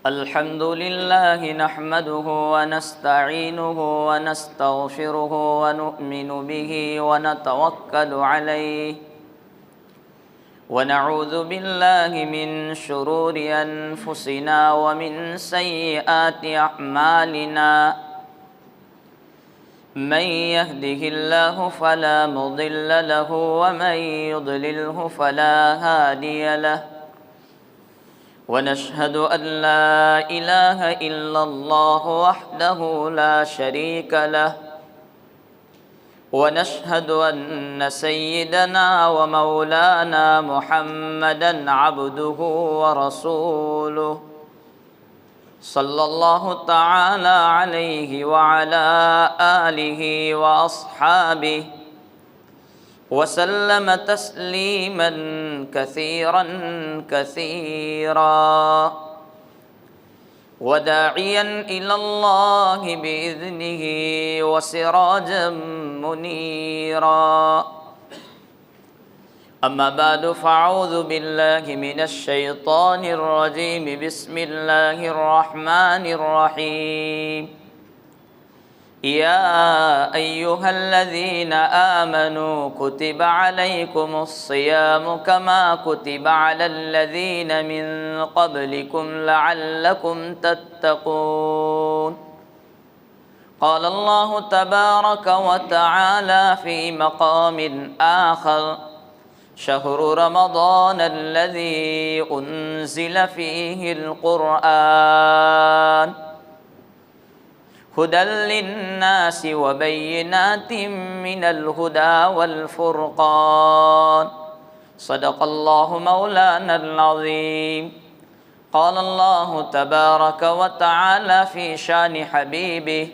الحمد لله نحمده ونستعينه ونستغفره ونؤمن به ونتوكل عليه ونعوذ بالله من شرور أنفسنا ومن سيئات أعمالنا من يهده الله فلا مضل له ومن يضلله فلا هادي له ونشهد أن لا إله إلا الله وحده لا شريك له ونشهد أن سيدنا ومولانا محمدا عبده ورسوله صلى الله تعالى عليه وعلى آله وأصحابه وسلم تسليما كثيرا كثيرا وداعيا إلى الله بإذنه وسراجا منيرا أما بعد فأعوذ بالله من الشيطان الرجيم بسم الله الرحمن الرحيم يا أيها الذين آمنوا كتب عليكم الصيام كما كتب على الذين من قبلكم لعلكم تتقون قال الله تبارك وتعالى في مقام آخر شهر رمضان الذي أنزل فيه القرآن هدى للناس وبينات من الهدى والفرقان صدق الله مولانا العظيم قال الله تبارك وتعالى في شان حبيبه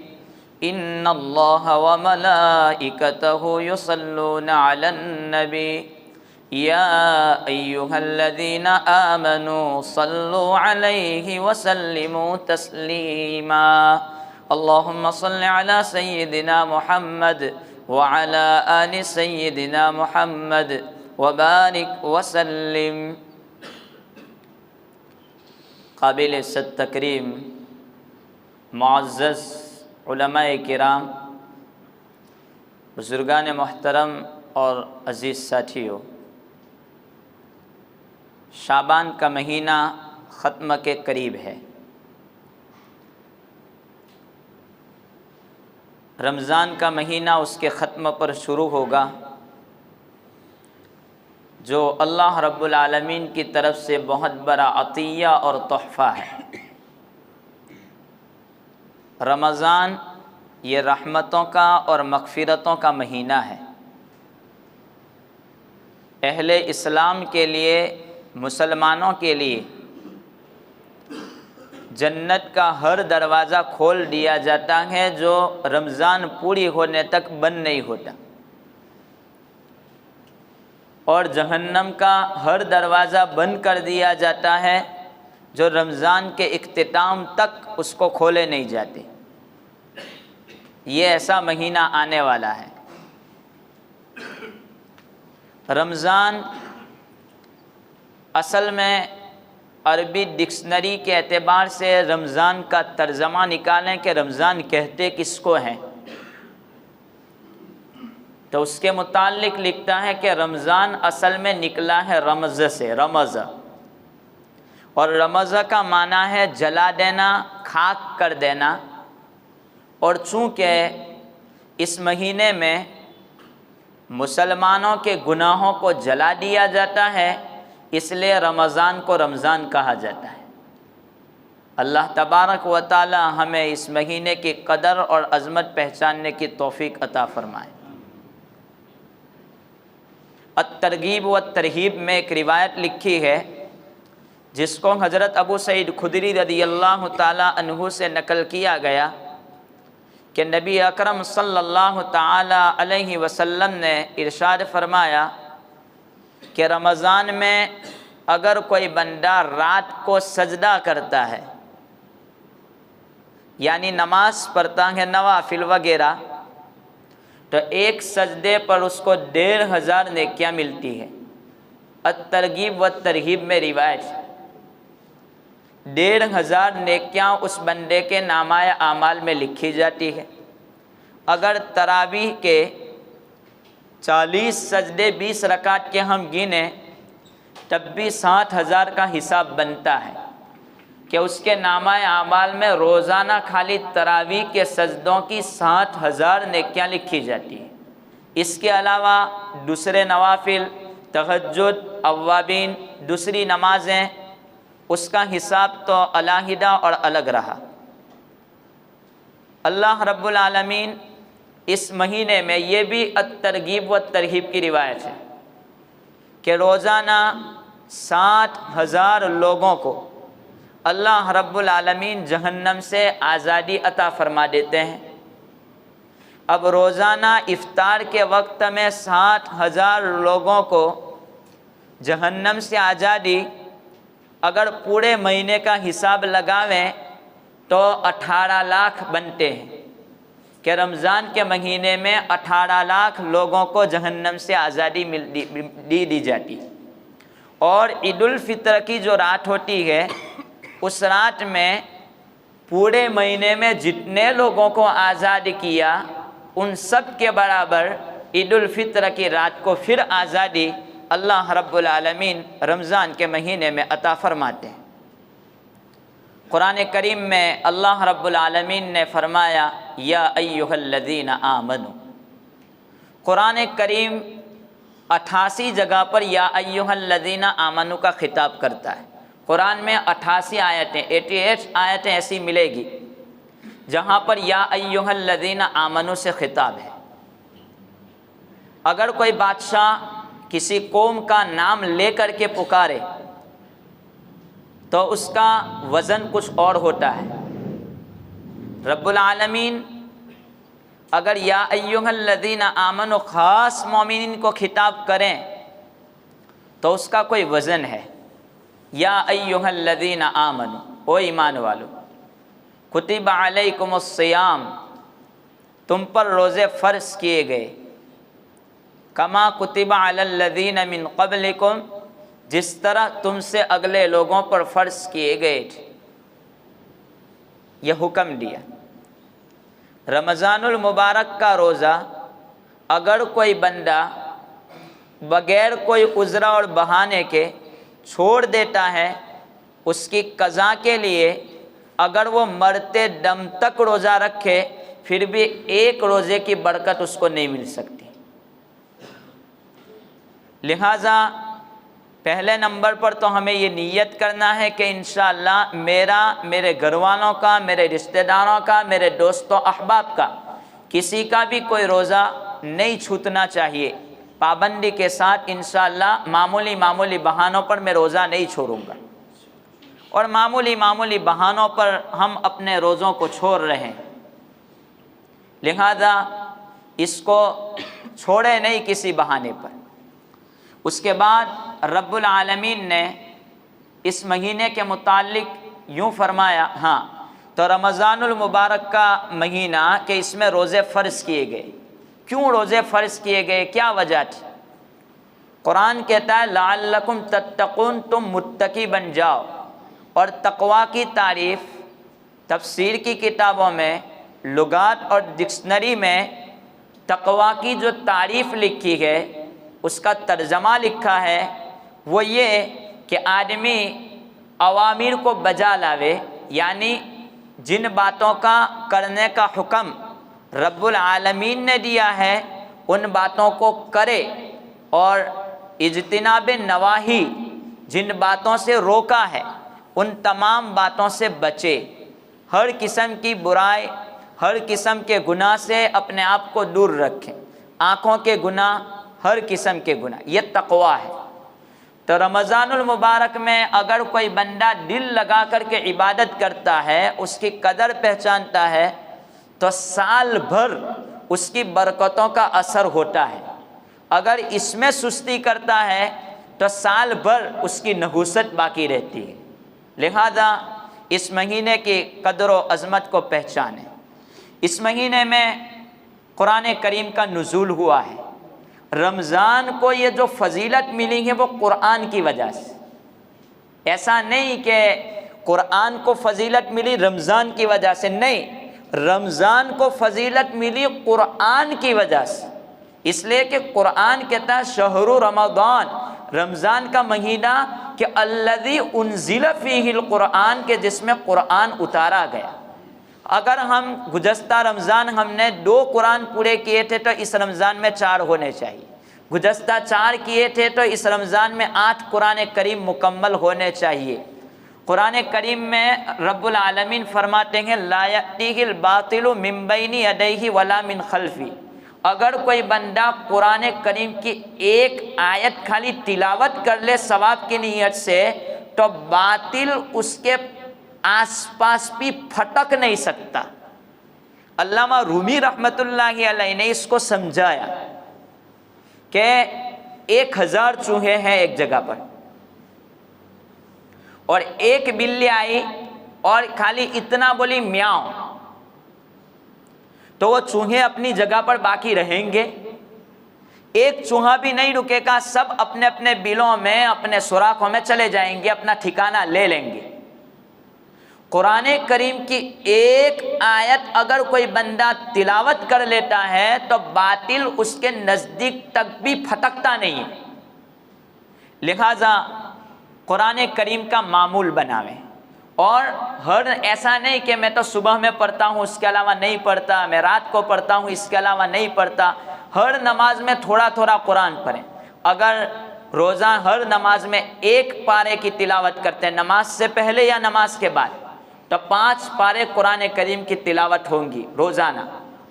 إن الله وملائكته يصلون على النبي يا أيها الذين آمنوا صلوا عليه وسلموا تسليما اللهم صل على سيدنا محمد وعلى آل سيدنا محمد وبارك وسلم. قابل صد تکریم معزز علماء کرام، بزرگان محترم اور عزیز ساتھیوں، شعبان کا مہینہ ختم کے قریب ہے. رمضان کا مہینہ اس کے ختم پر شروع ہوگا، جو اللہ رب العالمین کی طرف سے بہت بڑا عطیہ اور تحفہ ہے. رمضان یہ رحمتوں کا اور مغفرتوں کا مہینہ ہے. اہل اسلام کے لیے، مسلمانوں کے لیے جنت کا ہر دروازہ کھول دیا جاتا ہے جو رمضان پوری ہونے تک بند نہیں ہوتا، اور جہنم کا ہر دروازہ بند کر دیا جاتا ہے جو رمضان کے اختتام تک اس کو کھولے نہیں جاتے. یہ ایسا مہینہ آنے والا ہے. رمضان اصل میں عربی ڈکشنری کے اعتبار سے رمضان کا ترجمہ نکالیں کہ رمضان کہتے کس کو ہیں، تو اس کے متعلق لکھتا ہے کہ رمضان اصل میں نکلا ہے رمض سے، رمض، اور رمض کا معنی ہے جلا دینا، خاک کر دینا. اور چونکہ اس مہینے میں مسلمانوں کے گناہوں کو جلا دیا جاتا ہے، اس لیے رمضان کو رمضان کہا جاتا ہے. اللہ تبارک و تعالی ہمیں اس مہینے کی قدر اور عظمت پہچاننے کی توفیق عطا فرمائے. الترغیب والترہیب میں ایک روایت لکھی ہے جس کو حضرت ابو سعید خدری رضی اللہ تعالی عنہ سے نقل کیا گیا کہ نبی اکرم صلی اللہ تعالی علیہ وسلم نے ارشاد فرمایا کہ رمضان میں اگر کوئی بندہ رات کو سجدہ کرتا ہے، یعنی نماز پڑھتا ہے نوافل وغیرہ، تو ایک سجدے پر اس کو 1500 نیکیاں ملتی ہے. الترغیب و ترہیب میں روایت 1500 نیکیاں اس بندے کے نامہ اعمال میں لکھی جاتی ہے۔ اگر تراویح کے 40 سجدے 20 رکعت کے ہم گنیں تب بھی 60,000 کا حساب بنتا ہے کہ اس کے نامہ اعمال میں روزانہ خالی تراویح کے سجدوں کی 60,000 نیکیاں لکھی جاتی ہیں۔ اس کے علاوہ دوسرے نوافل، تہجد، اوابین، دوسری نمازیں، اس کا حساب تو علیحدہ اور الگ رہا۔ اللہ رب العالمین اس مہینے میں یہ بھی الترغیب و ترہیب کی روایت ہے کہ روزانہ 60,000 لوگوں کو اللہ رب العالمین جہنم سے آزادی عطا فرما دیتے ہیں۔ اب روزانہ افطار کے وقت میں 60,000 لوگوں کو جہنم سے آزادی، اگر پورے مہینے کا حساب لگاویں تو 18 لاکھ بنتے ہیں کہ رمضان کے مہینے میں 18 لاکھ لوگوں کو جہنم سے آزادی دی جاتی ہے۔ اور عید الفطر کی جو رات ہوتی ہے اس رات میں پورے مہینے میں جتنے لوگوں کو آزاد کیا ان سب کے برابر عید الفطر کی رات کو پھر آزادی اللہ رب العالمین رمضان کے مہینے میں عطا فرماتے ہیں۔ قرآن کریم میں اللہ رب العالمین نے فرمایا یا ایھا الذین آمنوا۔ قرآن کریم 88 جگہ پر یا ایھا الذین آمنوا کا خطاب کرتا ہے۔ قرآن میں 88 آیتیں 88 آیتیں ایسی ملے گی جہاں پر یا ایھا الذین آمنوا سے خطاب ہے۔ اگر کوئی بادشاہ کسی قوم کا نام لے کر کے پکارے تو اس کا وزن کچھ اور ہوتا ہے۔ رب العالمین اگر یا ایھا الذین آمنوا خاص مومنین کو خطاب کریں تو اس کا کوئی وزن ہے۔ یا ایھا الذین آمنوا، او ایمان والو، کتب علیکم الصیام، تم پر روزے فرض کیے گئے، کما کتب علی الذین من قبلکم، جس طرح تم سے اگلے لوگوں پر فرض کیے گئے تھے۔ یہ حکم دیا۔ رمضان المبارک کا روزہ اگر کوئی بندہ بغیر کوئی عذر اور بہانے کے چھوڑ دیتا ہے، اس کی قضا کے لیے اگر وہ مرتے دم تک روزہ رکھے پھر بھی ایک روزے کی برکت اس کو نہیں مل سکتی۔ لہٰذا پہلے نمبر پر تو ہمیں یہ نیت کرنا ہے کہ انشاءاللہ میرا، میرے گھر والوں کا، میرے رشتہ داروں کا، میرے دوستوں احباب کا کسی کا بھی کوئی روزہ نہیں چھوٹنا چاہیے۔ پابندی کے ساتھ انشاءاللہ معمولی بہانوں پر میں روزہ نہیں چھوڑوں گا، اور معمولی بہانوں پر ہم اپنے روزوں کو چھوڑ رہے ہیں، لہذا اس کو چھوڑے نہیں کسی بہانے پر۔ اس کے بعد رب العالمین نے اس مہینے کے متعلق یوں فرمایا، ہاں تو رمضان المبارک کا مہینہ کہ اس میں روزے فرض کیے گئے۔ کیوں روزے فرض کیے گئے؟ کیا وجہ تھی؟ قرآن کہتا ہے لعلکم تتقون، تم متقی بن جاؤ۔ اور تقوی کی تعریف تفسیر کی کتابوں میں، لغات اور ڈکشنری میں تقوی کی جو تعریف لکھی ہے اس کا ترجمہ لکھا ہے وہ یہ کہ آدمی اوامر کو بجا لاوے، یعنی جن باتوں کا کرنے کا حکم رب العالمین نے دیا ہے ان باتوں کو کرے، اور اجتناب نواہی، جن باتوں سے روکا ہے ان تمام باتوں سے بچے۔ ہر قسم کی برائی، ہر قسم کے گناہ سے اپنے آپ کو دور رکھیں، آنکھوں کے گناہ، ہر قسم کے گناہ، یہ تقوی ہے۔ تو رمضان المبارک میں اگر کوئی بندہ دل لگا کر کے عبادت کرتا ہے، اس کی قدر پہچانتا ہے، تو سال بھر اس کی برکتوں کا اثر ہوتا ہے۔ اگر اس میں سستی کرتا ہے تو سال بھر اس کی نحوست باقی رہتی ہے۔ لہذا اس مہینے کی قدر و عظمت کو پہچانیں۔ اس مہینے میں قرآن کریم کا نزول ہوا ہے۔ رمضان کو یہ جو فضیلت ملی ہے وہ قرآن کی وجہ سے، ایسا نہیں کہ قرآن کو فضیلت ملی رمضان کی وجہ سے، نہیں، رمضان کو فضیلت ملی قرآن کی وجہ سے، اس لیے کہ قرآن کہتا ہے شہر رمضان، رمضان کا مہینہ، کہ الذی انزل فیہ القرآن، کے جس میں قرآن اتارا گیا۔ اگر ہم گزشتہ رمضان ہم نے 2 قرآن پورے کیے تھے تو اس رمضان میں 4 ہونے چاہیے، گزشتہ 4 کیے تھے تو اس رمضان میں 8 قرآن کریم مکمل ہونے چاہیے۔ قرآن کریم میں رب العالمین فرماتے ہیں لا یأتیہ الباطل من بین یدیہ ولا من خلفہ، اگر کوئی بندہ قرآن کریم کی ایک آیت خالی تلاوت کر لے ثواب کی نیت سے، تو باطل اس کے آس پاس بھی پھٹک نہیں سکتا۔ علامہ رومی رحمۃ اللہ علیہ نے اس کو سمجھایا کہ 1000 چوہے ہیں ایک جگہ پر، اور ایک بلی آئی اور خالی اتنا بولی میاؤں، تو وہ چوہے اپنی جگہ پر باقی رہیں گے؟ ایک چوہا بھی نہیں رکے گا، سب اپنے اپنے بلوں میں اپنے سوراخوں میں چلے جائیں گے، اپنا ٹھکانہ لے لیں گے۔ قرآن کریم کی ایک آیت اگر کوئی بندہ تلاوت کر لیتا ہے تو باطل اس کے نزدیک تک بھی پھٹکتا نہیں ہے۔ لہذا قرآن کریم کا معمول بناویں، اور ہر ایسا نہیں کہ میں تو صبح میں پڑھتا ہوں اس کے علاوہ نہیں پڑھتا، میں رات کو پڑھتا ہوں اس کے علاوہ نہیں پڑھتا، ہر نماز میں تھوڑا تھوڑا قرآن پڑھیں۔ اگر روزہ ہر نماز میں 1 پارے کی تلاوت کرتے ہیں، نماز سے پہلے یا نماز کے بعد، تو 5 پارے قرآن کریم کی تلاوت ہوں گی روزانہ،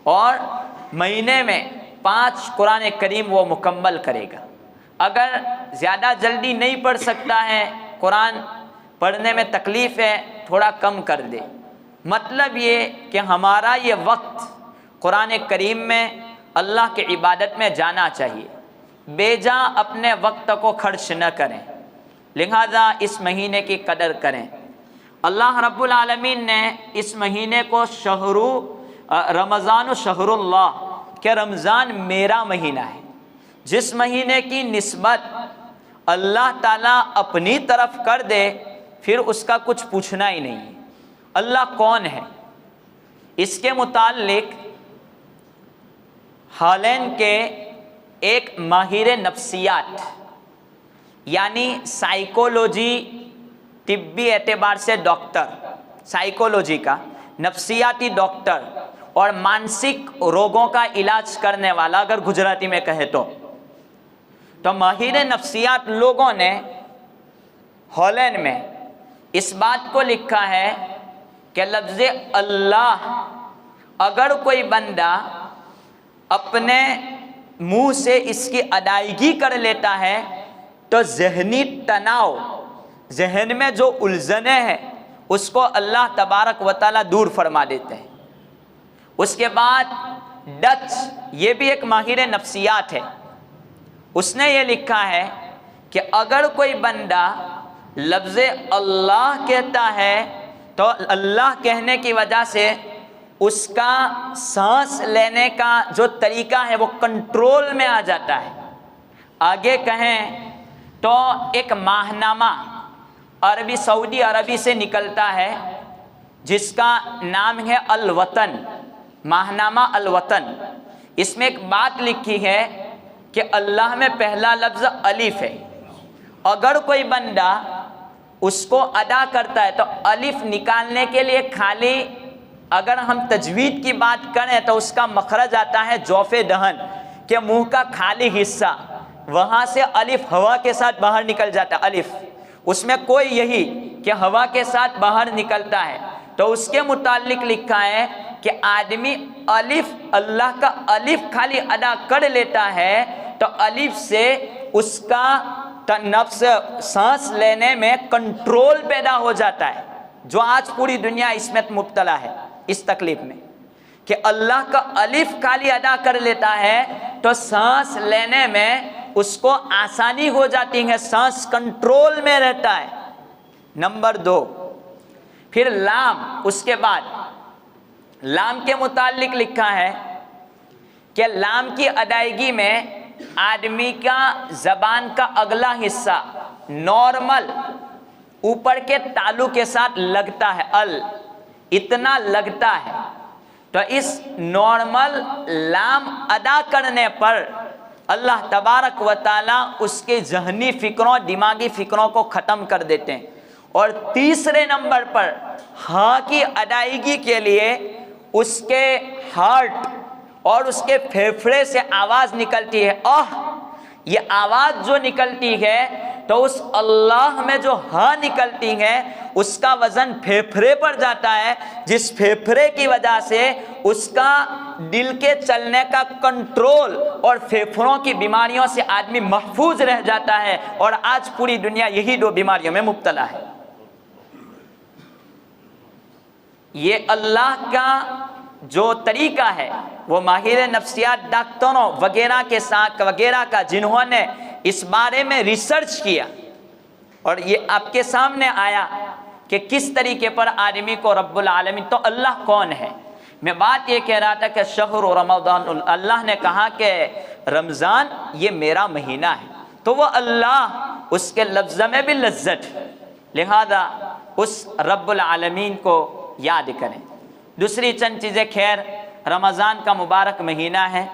اور مہینے میں 5 قرآن کریم وہ مکمل کرے گا۔ اگر زیادہ جلدی نہیں پڑھ سکتا ہے، قرآن پڑھنے میں تکلیف ہے، تھوڑا کم کر دے۔ مطلب یہ کہ ہمارا یہ وقت قرآن کریم میں اللہ کی عبادت میں جانا چاہیے، بے جا اپنے وقت کو خرچ نہ کریں، لہذا اس مہینے کی قدر کریں۔ اللہ رب العالمین نے اس مہینے کو رمضان و شہر اللہ، کہ رمضان میرا مہینہ ہے، جس مہینے کی نسبت اللہ تعالیٰ اپنی طرف کر دے پھر اس کا کچھ پوچھنا ہی نہیں ہے۔ اللہ کون ہے؟ اس کے متعلق ہالینڈ کے ایک ماہر نفسیات، یعنی سائیکولوجی، طبی اعتبار سے ڈاکٹر، سائیکولوجی کا نفسیاتی ڈاکٹر اور مانسک روگوں کا علاج کرنے والا، اگر گجراتی میں کہے تو ماہر نفسیات لوگوں نے ہالینڈ میں اس بات کو لکھا ہے کہ لفظ اللہ اگر کوئی بندہ اپنے منہ سے اس کی ادائیگی کر لیتا ہے تو ذہنی تناؤ، ذہن میں جو الجھنیں ہیں اس کو اللہ تبارک و تعالیٰ دور فرما دیتے ہیں۔ اس کے بعد ڈچ، یہ بھی ایک ماہر نفسیات ہے، اس نے یہ لکھا ہے کہ اگر کوئی بندہ لفظ اللہ کہتا ہے تو اللہ کہنے کی وجہ سے اس کا سانس لینے کا جو طریقہ ہے وہ کنٹرول میں آ جاتا ہے۔ آگے کہیں تو ایک ماہنامہ عربی، سعودی عربی سے نکلتا ہے جس کا نام ہے الوطن، ماہنامہ الوطن۔ اس میں ایک بات لکھی ہے کہ اللہ میں پہلا لفظ الف ہے، اگر کوئی بندہ اس کو ادا کرتا ہے تو الف نکالنے کے لیے خالی اگر ہم تجوید کی بات کریں تو اس کا مخرج آتا ہے جوف دہن، کہ منہ کا خالی حصہ، وہاں سے الف ہوا کے ساتھ باہر نکل جاتا ہے، الف اس میں کوئی یہی کہ ہوا کے ساتھ باہر نکلتا ہے۔ تو اس کے متعلق لکھا ہے کہ آدمی الف، اللہ کا الف خالی ادا کر لیتا ہے تو الف سے اس کا نفس سانس لینے میں کنٹرول پیدا ہو جاتا ہے، جو آج پوری دنیا اس میں مبتلا ہے، اس تکلیف میں کہ اللہ کا الف خالی ادا کر لیتا ہے تو سانس لینے میں اس کو آسانی ہو جاتی ہے، سانس کنٹرول میں رہتا ہے۔ نمبر 2، پھر لام، اس کے بعد لام کے متعلق لکھا ہے کہ لام کی ادائیگی میں آدمی کا زبان کا اگلا حصہ نارمل اوپر کے تالو کے ساتھ لگتا ہے، اتنا لگتا ہے، تو اس نارمل لام ادا کرنے پر اللہ تبارک و تعالیٰ اس کے ذہنی فکروں، دماغی فکروں کو ختم کر دیتے ہیں۔ اور تیسرے نمبر پر ہاں کی ادائیگی کے لیے اس کے ہارٹ اور اس کے پھیپھڑے سے آواز نکلتی ہے، یہ آواز جو نکلتی ہے تو اس اللہ میں جو ہاں نکلتی ہے اس کا وزن پھیپھڑے پر جاتا ہے، جس پھیپھڑے کی وجہ سے اس کا دل کے چلنے کا کنٹرول اور پھیپھڑوں کی بیماریوں سے آدمی محفوظ رہ جاتا ہے، اور آج پوری دنیا یہی دو بیماریوں میں مبتلا ہے۔ یہ اللہ کا جو طریقہ ہے وہ ماہر نفسیات ڈاکٹروں وغیرہ کے ساتھ وغیرہ کا جنہوں نے اس بارے میں ریسرچ کیا، اور یہ آپ کے سامنے آیا کہ کس طریقے پر آدمی کو رب العالمین، تو اللہ کون ہے؟ میں بات یہ کہہ رہا تھا کہ شہر رمضان، اللہ نے کہا کہ رمضان یہ میرا مہینہ ہے، تو وہ اللہ، اس کے لفظ میں بھی لذت ہے، لہذا اس رب العالمین کو یاد کریں۔ دوسری چند چیزیں، خیر رمضان کا مبارک مہینہ ہے،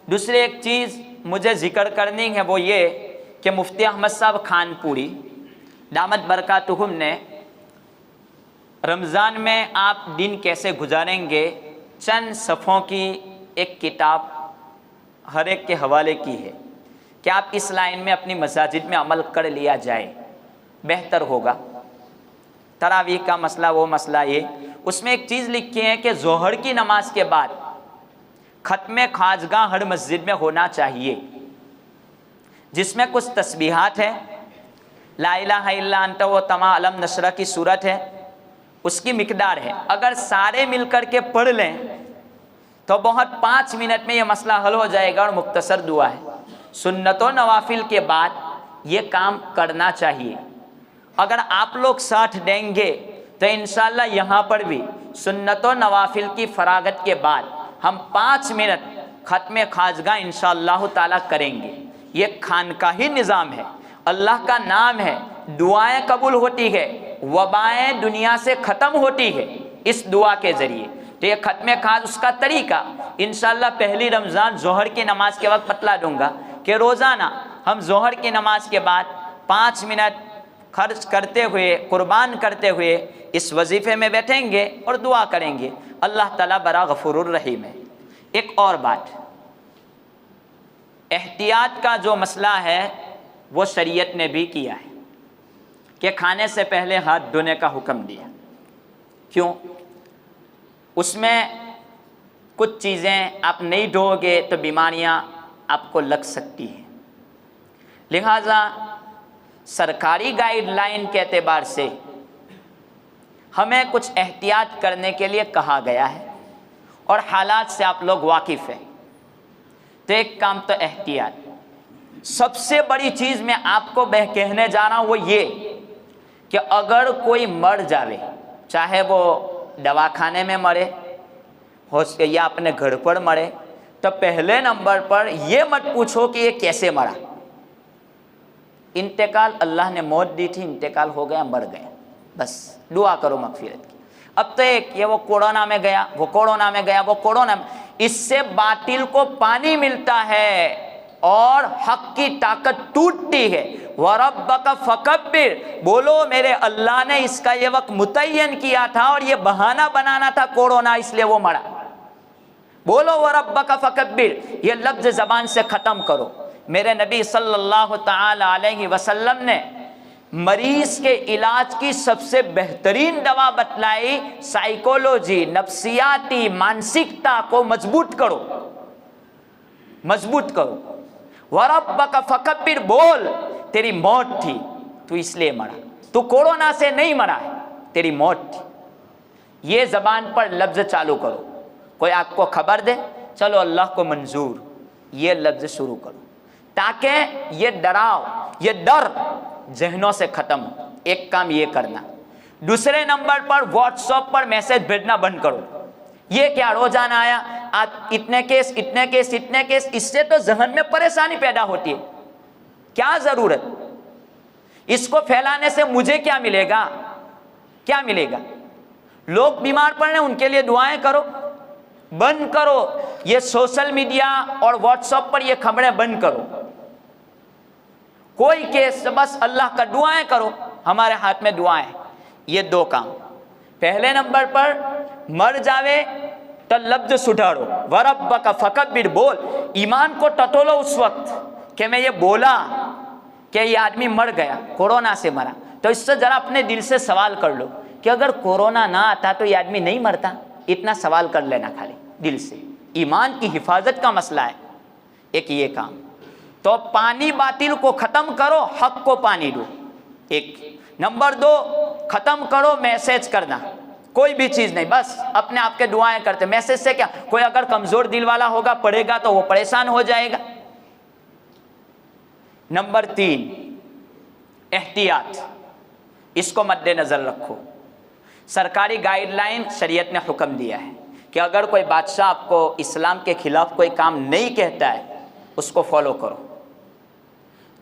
دوسری ایک چیز مجھے ذکر کرنی ہے، وہ یہ کہ مفتی احمد صاحب خان پوری دامت برکاتہم نے رمضان میں آپ دن کیسے گزاریں گے چند صفحوں کی ایک کتاب ہر ایک کے حوالے کی ہے کہ آپ اس لائن میں اپنی مساجد میں عمل کر لیا جائے، بہتر ہوگا۔ تراویح کا مسئلہ وہ مسئلہ یہ، اس میں ایک چیز لکھی ہے کہ ظہر کی نماز کے بعد ختم خواجگاہ ہر مسجد میں ہونا چاہیے، جس میں کچھ تسبیحات ہیں، لا الہ الا انت و تمام علم نشرہ کی صورت ہے، اس کی مقدار ہے، اگر سارے مل کر کے پڑھ لیں تو بہت 5 منٹ میں یہ مسئلہ حل ہو جائے گا، اور مختصر دعا ہے۔ سنت و نوافل کے بعد یہ کام کرنا چاہیے، اگر آپ لوگ ساتھ دیں گے تو انشاءاللہ یہاں پر بھی سنت و نوافل کی فراغت کے بعد ہم 5 منٹ ختم خواجگاہ انشاءاللہ تعالیٰ کریں گے۔ یہ خانقاہی نظام ہے، اللہ کا نام ہے، دعائیں قبول ہوتی ہے، وبائیں دنیا سے ختم ہوتی ہے اس دعا کے ذریعے۔ تو یہ ختم خواج اس کا طریقہ انشاءاللہ پہلی رمضان ظہر کی نماز کے وقت بتلا دوں گا کہ روزانہ ہم ظہر کی نماز کے بعد 5 منٹ خرچ کرتے ہوئے، قربان کرتے ہوئے اس وظیفے میں بیٹھیں گے اور دعا کریں گے۔ اللہ تعالیٰ بڑا غفور الرحیم ہے۔ ایک اور بات، احتیاط کا جو مسئلہ ہے وہ شریعت نے بھی کیا ہے کہ کھانے سے پہلے ہاتھ دھونے کا حکم دیا۔ کیوں؟ اس میں کچھ چیزیں آپ نہیں دھو گے تو بیماریاں آپ کو لگ سکتی ہیں، لہذا سرکاری گائیڈ لائن کے اعتبار سے ہمیں کچھ احتیاط کرنے کے لیے کہا گیا ہے، اور حالات سے آپ لوگ واقف ہیں۔ تو ایک کام تو احتیاط، سب سے بڑی چیز میں آپ کو کہنے جا رہا ہوں وہ یہ کہ اگر کوئی مر جاوے، چاہے وہ دواخانے میں مرے یا اپنے گھر پر مرے، تو پہلے نمبر پر یہ مت پوچھو کہ یہ کیسے مرا۔ انتقال اللہ نے موت دی تھی، انتقال ہو گیا، مر گیا، بس دعا کرو مغفرت کی۔ اب تو ایک یہ وہ کورونا میں گیا، وہ کورونا میں گیا، وہ کورونا میں، اس سے باطل کو پانی ملتا ہے اور حق کی طاقت ٹوٹتی ہے۔ وَرَبَّكَ فَكَبِّرْ، بولو میرے اللہ نے اس کا یہ وقت متعین کیا تھا اور یہ بہانہ بنانا تھا کورونا، اس لیے وہ مرا۔ بولو وَرَبَّكَ فَكَبِّرْ، یہ لفظ زبان سے ختم کرو۔ میرے نبی صلی اللہ تعالی علیہ وسلم نے مریض کے علاج کی سب سے بہترین دوا بتلائی، سائیکولوجی، نفسیاتی، مانسکتا کو مضبوط کرو، مضبوط کرو۔ وَرَبَّكَ فَكَبِّرْ، بول تیری موت تھی تو اس لیے مرا، تو کورونا سے نہیں مرا ہے، تیری موت تھی۔ یہ زبان پر لفظ چالو کرو، کوئی آپ کو خبر دے چلو اللہ کو منظور، یہ لفظ شروع کرو تاکہ یہ ڈراؤ، یہ ڈر ذہنوں سے ختم ہو۔ ایک کام یہ کرنا۔ دوسرے نمبر پر واٹس ایپ پر میسج بھیجنا بند کرو۔ یہ کیا روزانہ آیا آپ اتنے کیس اتنے کیس اتنے کیس، اس سے تو ذہن میں پریشانی پیدا ہوتی ہے، کیا ضرورت؟ اس کو پھیلانے سے مجھے کیا ملے گا؟ کیا ملے گا؟ لوگ بیمار پڑ رہے ہیں، ان کے لیے دعائیں کرو، بند کرو یہ سوشل میڈیا اور واٹس ایپ پر یہ خبریں بند کرو، کوئی کیس بس اللہ کا دعائیں کرو، ہمارے ہاتھ میں دعائیں۔ یہ دو کام۔ پہلے نمبر پر مر جاوے تو لفظ سدھارو، وربک فکبر، بول، ایمان کو ٹٹولو اس وقت کہ میں یہ بولا کہ یہ آدمی مر گیا، کورونا سے مرا، تو اس سے ذرا اپنے دل سے سوال کر لو کہ اگر کورونا نہ آتا تو یہ آدمی نہیں مرتا، اتنا سوال کر لینا خالی دل سے۔ ایمان کی حفاظت کا مسئلہ ہے ایک یہ کام۔ تو پانی باطل کو ختم کرو، حق کو پانی دو، ایک۔ نمبر دو، ختم کرو میسج کرنا، کوئی بھی چیز نہیں، بس اپنے آپ کے دعائیں کرتے۔ میسج سے کیا، کوئی اگر کمزور دل والا ہوگا پڑھے گا تو وہ پریشان ہو جائے گا۔ نمبر تین، احتیاط، اس کو مد نظر رکھو۔ سرکاری گائیڈ لائن شریعت نے حکم دیا ہے کہ اگر کوئی بادشاہ آپ کو اسلام کے خلاف کوئی کام نہیں کہتا ہے اس کو فالو کرو۔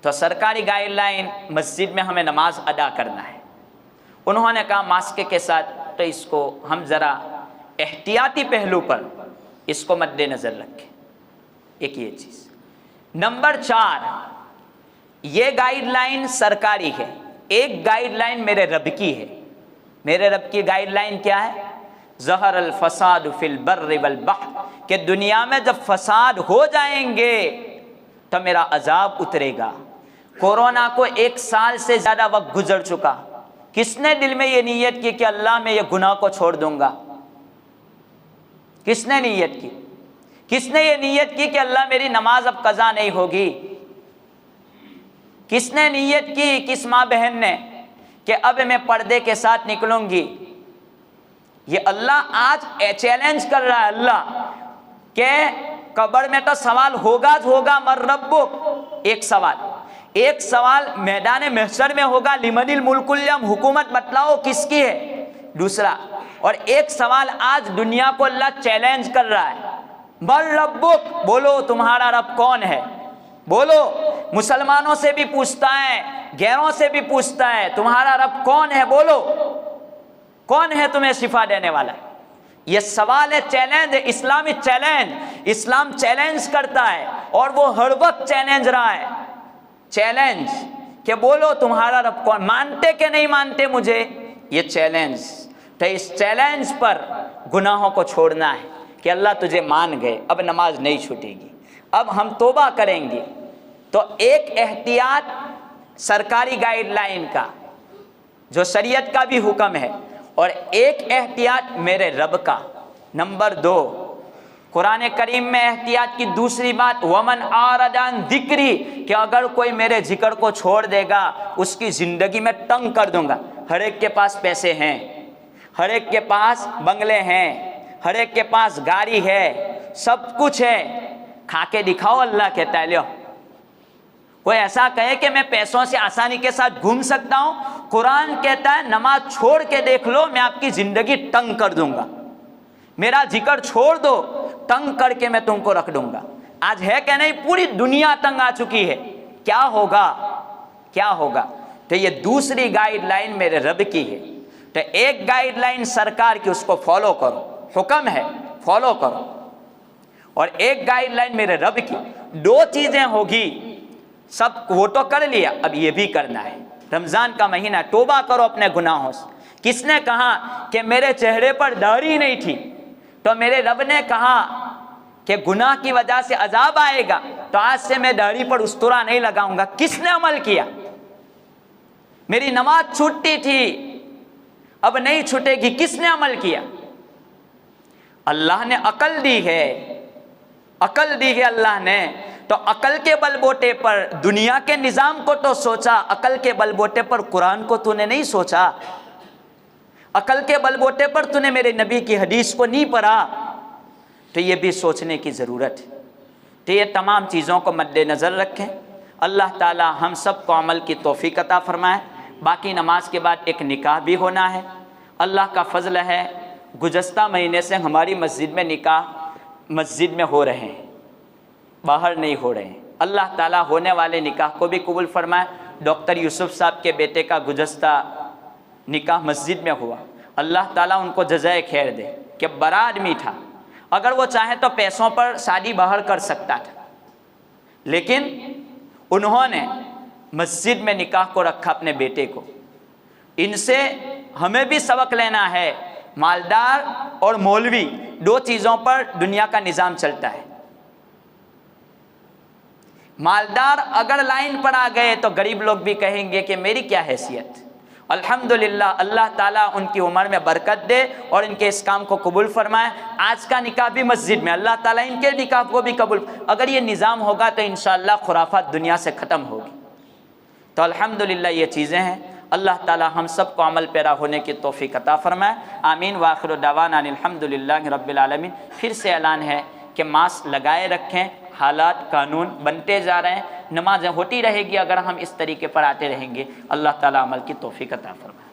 تو سرکاری گائیڈ لائن، مسجد میں ہمیں نماز ادا کرنا ہے، انہوں نے کہا ماسک کے ساتھ، تو اس کو ہم ذرا احتیاطی پہلو پر اس کو مد نظر رکھیں، ایک یہ چیز۔ نمبر چار، یہ گائیڈ لائن سرکاری ہے، ایک گائیڈ لائن میرے رب کی ہے۔ میرے رب کی گائیڈ لائن کیا ہے؟ ظہر الفساد فی البر والبحر، کہ دنیا میں جب فساد ہو جائیں گے تو میرا عذاب اترے گا۔ کورونا کو 1 سال سے زیادہ وقت گزر چکا، کس نے دل میں یہ نیت کی کہ اللہ میں یہ گناہ کو چھوڑ دوں گا؟ کس نے نیت کی؟ کس نے یہ نیت کی کہ اللہ میری نماز اب قضا نہیں ہوگی؟ کس نے نیت کی؟ کس ماں بہن نے کہ اب میں پردے کے ساتھ نکلوں گی؟ یہ اللہ آج چیلنج کر رہا ہے اللہ کہ قبر میں تو سوال ہوگا من ربک، ایک سوال میدان محشر میں ہوگا، لمن الملک اليوم، حکومت بتلاؤ کس کی ہے، دوسرا۔ اور ایک سوال آج دنیا کو اللہ چیلنج کر رہا ہے، من ربک، بولو تمہارا رب کون ہے؟ بولو، مسلمانوں سے بھی پوچھتا ہے، غیروں سے بھی پوچھتا ہے، تمہارا رب کون ہے؟ بولو، کون ہے تمہیں شفا دینے والا؟ یہ سوال ہے، چیلنج ہے، اسلامی چیلنج۔ اسلام چیلنج کرتا ہے اور وہ ہر وقت چیلنج رہا ہے، چیلنج کہ بولو تمہارا رب کون، مانتے کہ نہیں مانتے مجھے؟ یہ چیلنج۔ تو اس چیلنج پر گناہوں کو چھوڑنا ہے کہ اللہ تجھے مان گئے، اب نماز نہیں چھوٹے گی، اب ہم توبہ کریں گے۔ تو ایک احتیاط سرکاری گائیڈ لائن کا جو شریعت کا بھی حکم ہے، اور ایک احتیاط میرے رب کا۔ نمبر دو، قرآن کریم میں احتیاط کی دوسری بات، ومن اعرض عن ذکری، کہ اگر کوئی میرے ذکر کو چھوڑ دے گا اس کی زندگی میں تنگ کر دوں گا۔ ہر ایک کے پاس پیسے ہیں، ہر ایک کے پاس بنگلے ہیں، ہر ایک کے پاس گاڑی ہے، سب کچھ ہے، کھا کے دکھاؤ، اللہ کہتا ہے۔ لو، کوئی ایسا کہے کہ میں پیسوں سے آسانی کے ساتھ گھوم سکتا ہوں، قرآن کہتا ہے نماز چھوڑ کے دیکھ لو، میں آپ کی زندگی تنگ کر دوں گا۔ میرا ذکر چھوڑ دو، تنگ کر کے میں تم کو رکھ دوں گا۔ آج ہے کہ نہیں؟ پوری دنیا تنگ آ چکی ہے، کیا ہوگا؟ کیا ہوگا؟ تو یہ دوسری گائیڈ لائن میرے رب کی ہے۔ تو ایک گائیڈ لائن سرکار کی، اس کو فالو کرو، حکم ہے فالو کرو، اور ایک گائیڈ لائن میرے رب کی۔ دو چیزیں ہوگی، سب وہ تو کر لیا، اب یہ بھی کرنا ہے۔ رمضان کا مہینہ، توبہ کرو اپنے گناہوں سے۔ کس نے کہا کہ میرے چہرے پر داڑھی نہیں تھی، تو میرے رب نے کہا کہ گناہ کی وجہ سے عذاب آئے گا، تو آج سے میں داڑھی پر استورا نہیں لگاؤں گا۔ کس نے عمل کیا؟ میری نماز چھوٹتی تھی، اب نہیں چھوٹے گی، کس نے عمل کیا؟ اللہ نے عقل دی ہے، عقل دی ہے اللہ نے۔ تو عقل کے بل بوٹے پر دنیا کے نظام کو تو سوچا، عقل کے بل بوٹے پر قرآن کو تو نے نہیں سوچا، عقل کے بل بوٹے پر تو نے میرے نبی کی حدیث کو نہیں پڑھا۔ تو یہ بھی سوچنے کی ضرورت ہے۔ تو یہ تمام چیزوں کو مد نظر رکھیں۔ اللہ تعالی ہم سب کو عمل کی توفیق عطا فرمائے۔ باقی نماز کے بعد ایک نکاح بھی ہونا ہے۔ اللہ کا فضل ہے، گزشتہ مہینے سے ہماری مسجد میں نکاح مسجد میں ہو رہے ہیں، باہر نہیں ہو رہے ہیں۔ اللہ تعالیٰ ہونے والے نکاح کو بھی قبول فرمائے، ڈاکٹر یوسف صاحب کے بیٹے کا گزشتہ نکاح مسجد میں ہوا، اللہ تعالیٰ ان کو جزائے خیر دے کہ بڑا آدمی تھا، اگر وہ چاہے تو پیسوں پر شادی باہر کر سکتا تھا، لیکن انہوں نے مسجد میں نکاح کو رکھا اپنے بیٹے کو۔ ان سے ہمیں بھی سبق لینا ہے۔ مالدار اور مولوی دو چیزوں پر دنیا کا نظام چلتا ہے۔ مالدار اگر لائن پر آ گئے تو غریب لوگ بھی کہیں گے کہ میری کیا حیثیت۔ الحمدللہ اللہ تعالیٰ ان کی عمر میں برکت دے اور ان کے اس کام کو قبول فرمائے۔ آج کا نکاح بھی مسجد میں، اللہ تعالیٰ ان کے نکاح کو بھی قبول۔ اگر یہ نظام ہوگا تو انشاءاللہ خرافات دنیا سے ختم ہوگی۔ تو الحمدللہ یہ چیزیں ہیں۔ اللہ تعالیٰ ہم سب کو عمل پیرا ہونے کی توفیق عطا فرمائے، آمین۔ وآخر دعوانا الحمدللہ رب العالمین۔ پھر سے اعلان ہے کہ ماسک لگائے رکھیں، حالات قانون بنتے جا رہے ہیں، نمازیں ہوتی رہے گی اگر ہم اس طریقے پر آتے رہیں گے۔ اللہ تعالیٰ عمل کی توفیق عطا فرمائے۔